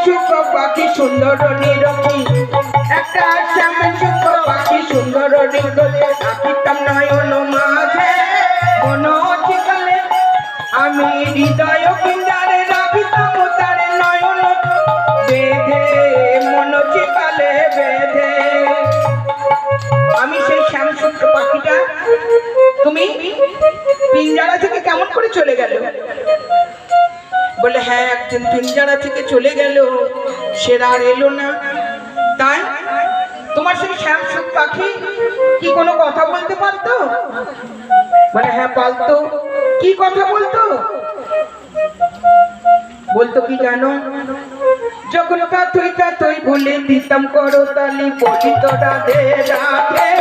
সুখ পাখি সুন্দর নিরখি, একটা শ্যাম সুখ পাখি সুন্দর নিরখি, থাকিতাম নয়ন মাঝে মনচিকালে, আমি হৃদয় পিঞ্জারে রাখিতাম তারে নয়ন বেঁধে, মনচিকালে বেঁধে। আমি সেই শ্যাম সুখ পাখিটা, তুমি পিঞ্জারা থেকে কেমন করে চলে গেল? বলে হ্যাঁ, একদিন পিঞ্জারা থেকে চলে গেল, সে আর এলো না। তাই তোমার সেই শ্যাম সুখ পাখি কি কোনো কথা বলতে পারতো? বলে হ্যাঁ পারতো। কি কথা বলতো? বলতো কি জানো? যখন কাতুই কাতুই বলে দিতাম করতালি, বলি তোরা দে রাখে